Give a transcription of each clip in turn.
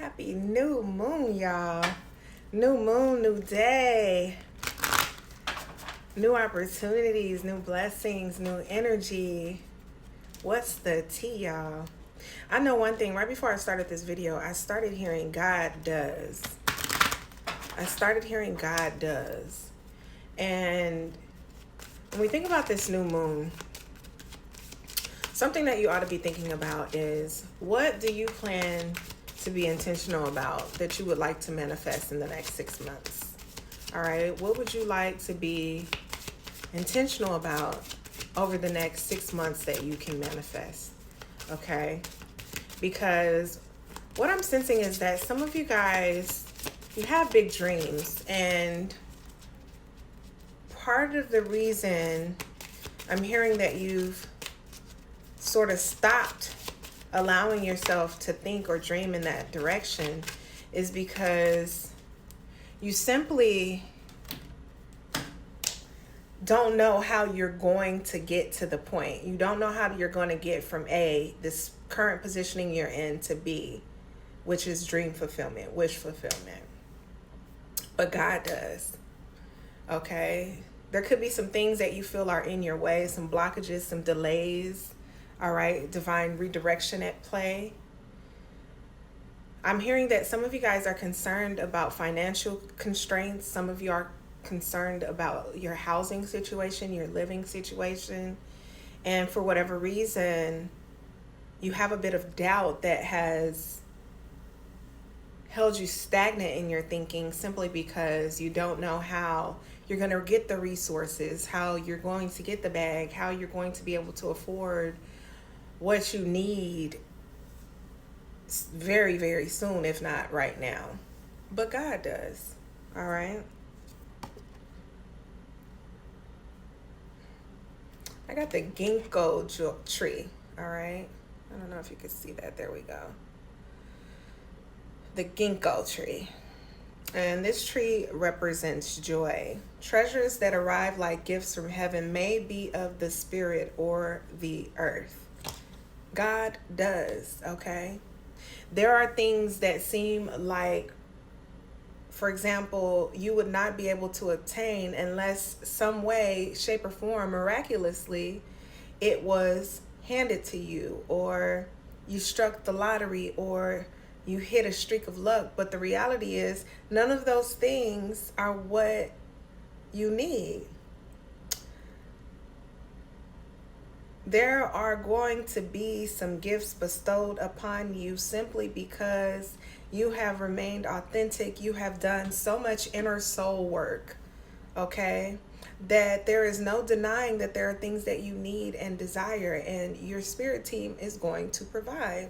Happy new moon, y'all. New moon, new day. New opportunities, new blessings, new energy. What's the tea, y'all? I know one thing. Right before I started this video, I started hearing God does. I started hearing God does. And when we think about this new moon, something that you ought to be thinking about is, what do you plan to be intentional about that you would like to manifest in the next 6 months? All right. What would you like to be intentional about over the next 6 months that you can manifest? Okay. Because what I'm sensing is that some of you guys, you have big dreams, and part of the reason I'm hearing that you've sort of stopped allowing yourself to think or dream in that direction is because you simply don't know how you're going to get to the point. You don't know how you're going to get from A, this current positioning you're in, to B, which is dream fulfillment, wish fulfillment. But God does. Okay? There could be some things that you feel are in your way, some blockages, some delays. All right, divine redirection at play. I'm hearing that some of you guys are concerned about financial constraints. Some of you are concerned about your housing situation, your living situation. And for whatever reason, you have a bit of doubt that has held you stagnant in your thinking simply because you don't know how you're going to get the resources, how you're going to get the bag, how you're going to be able to afford what you need very, very soon, if not right now. But God does. All right. I got the ginkgo tree. All right. I don't know if you can see that. There we go. The ginkgo tree. And this tree represents joy. Treasures that arrive like gifts from heaven may be of the spirit or the earth. God does, okay? There are things that seem like, for example, you would not be able to obtain unless some way, shape, or form, miraculously, it was handed to you, or you struck the lottery, or you hit a streak of luck. But the reality is, none of those things are what you need. There are going to be some gifts bestowed upon you simply because you have remained authentic. You have done so much inner soul work, okay, that there is no denying that there are things that you need and desire, and your spirit team is going to provide.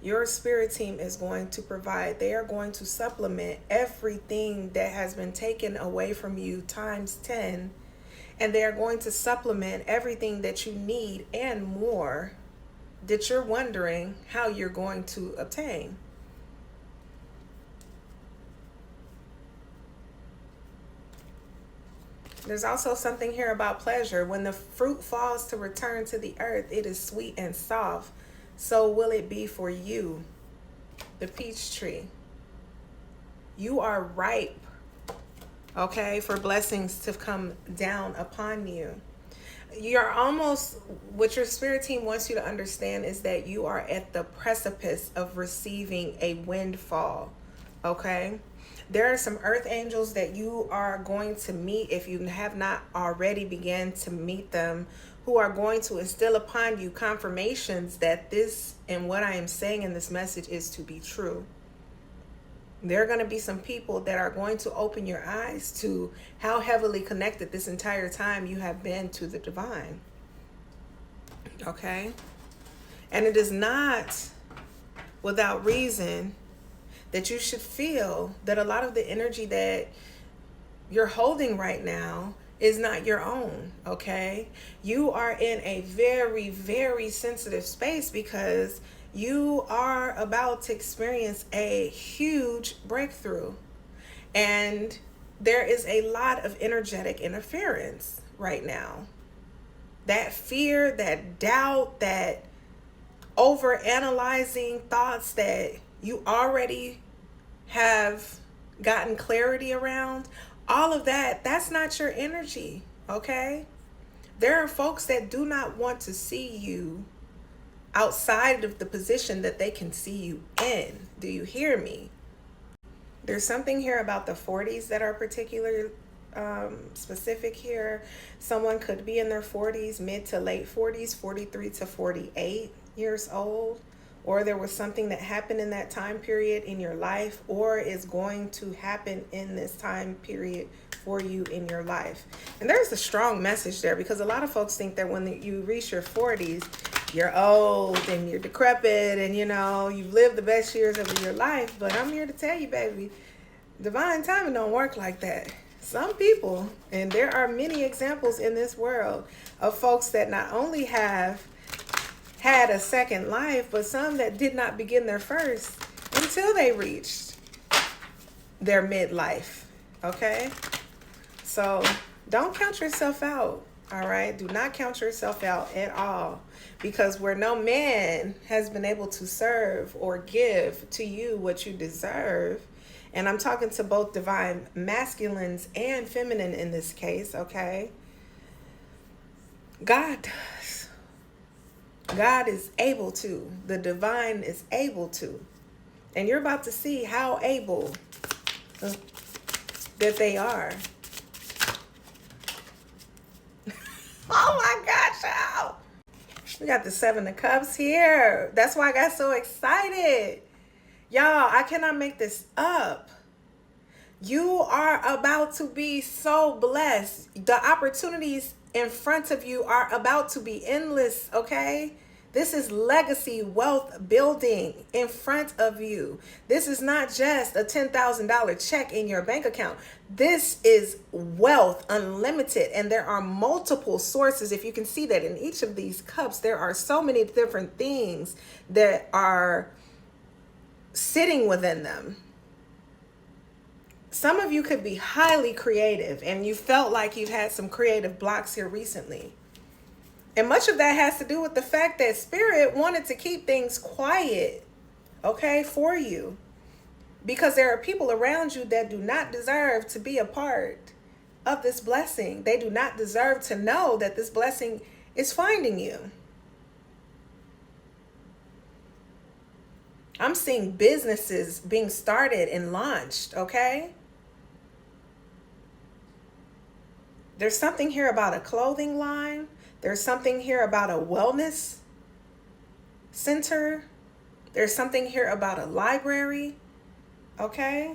Your spirit team is going to provide. They are going to supplement everything that has been taken away from you times 10. And they are going to supplement everything that you need and more that you're wondering how you're going to obtain. There's also something here about pleasure. When the fruit falls to return to the earth, it is sweet and soft. So will it be for you, the peach tree. You are ripe, okay, for blessings to come down upon you. You're almost, what your spirit team wants you to understand is that you are at the precipice of receiving a windfall, okay? There are some earth angels that you are going to meet, if you have not already began to meet them, who are going to instill upon you confirmations that this and what I am saying in this message is to be true. There are going to be some people that are going to open your eyes to how heavily connected this entire time you have been to the divine. Okay? And it is not without reason that you should feel that a lot of the energy that you're holding right now is not your own, okay? You are in a very, very sensitive space because you are about to experience a huge breakthrough. And there is a lot of energetic interference right now. That fear, that doubt, that over analyzing thoughts that you already have gotten clarity around, all of that, that's not your energy, okay? There are folks that do not want to see you outside of the position that they can see you in. Do you hear me? There's something here about the 40s that are particularly specific here. Someone could be in their 40s, mid to late 40s, 43 to 48 years old, or there was something that happened in that time period in your life, or is going to happen in this time period for you in your life. And there's a strong message there, because a lot of folks think that when you reach your 40s, you're old and you're decrepit and you've lived the best years of your life. But I'm here to tell you, baby, divine timing don't work like that. Some people, and there are many examples in this world of folks that not only have had a second life, but some that did not begin their first until they reached their midlife. Okay? So don't count yourself out. All right? Do not count yourself out at all, because where no man has been able to serve or give to you what you deserve, and I'm talking to both divine masculines and feminine in this case, okay? God does. God is able to. The divine is able to. And you're about to see how able that they are. Oh my gosh, y'all. We got the 7 of Cups here. That's why I got so excited. Y'all, I cannot make this up. You are about to be so blessed. The opportunities in front of you are about to be endless, okay? This is legacy wealth building in front of you. This is not just a $10,000 check in your bank account. This is wealth unlimited, and there are multiple sources. If you can see that in each of these cups, there are so many different things that are sitting within them. Some of you could be highly creative, and you felt like you've had some creative blocks here recently. And much of that has to do with the fact that Spirit wanted to keep things quiet, okay, for you. Because there are people around you that do not deserve to be a part of this blessing. They do not deserve to know that this blessing is finding you. I'm seeing businesses being started and launched, okay? There's something here about a clothing line. There's something here about a wellness center. There's something here about a library, okay?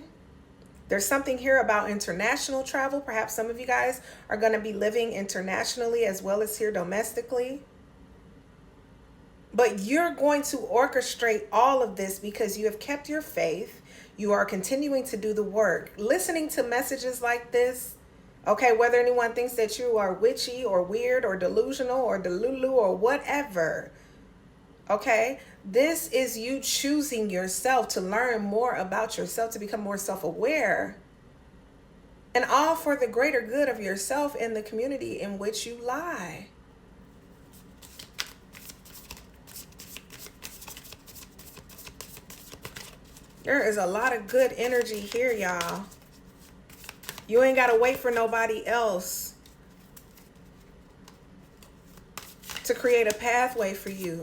There's something here about international travel. Perhaps some of you guys are going to be living internationally as well as here domestically. But you're going to orchestrate all of this because you have kept your faith. You are continuing to do the work. Listening to messages like this, okay, whether anyone thinks that you are witchy or weird or delusional or delulu or whatever, okay, this is you choosing yourself to learn more about yourself, to become more self-aware, and all for the greater good of yourself and the community in which you lie. There is a lot of good energy here, y'all. You ain't got to wait for nobody else to create a pathway for you.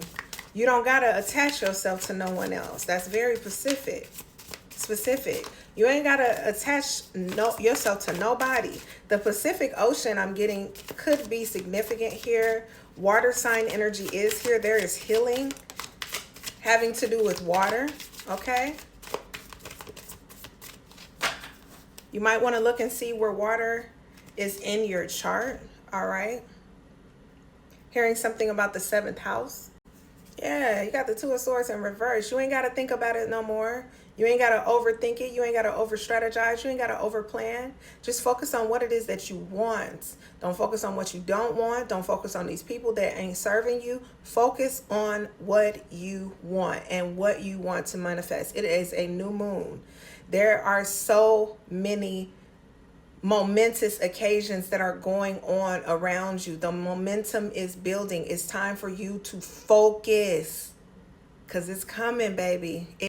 You don't got to attach yourself to no one else. That's very specific. You ain't got to attach yourself to nobody. The Pacific Ocean I'm getting could be significant here. Water sign energy is here. There is healing having to do with water, okay? You might want to look and see where water is in your chart, all right? Hearing something about the 7th house. Yeah, you got the 2 of Swords in reverse. You ain't got to think about it no more. You ain't got to overthink it. You ain't got to over-strategize. You ain't got to over-plan. Just focus on what it is that you want. Don't focus on what you don't want. Don't focus on these people that ain't serving you. Focus on what you want and what you want to manifest. It is a new moon. There are so many momentous occasions that are going on around you. The momentum is building. It's time for you to focus. Because it's coming, baby.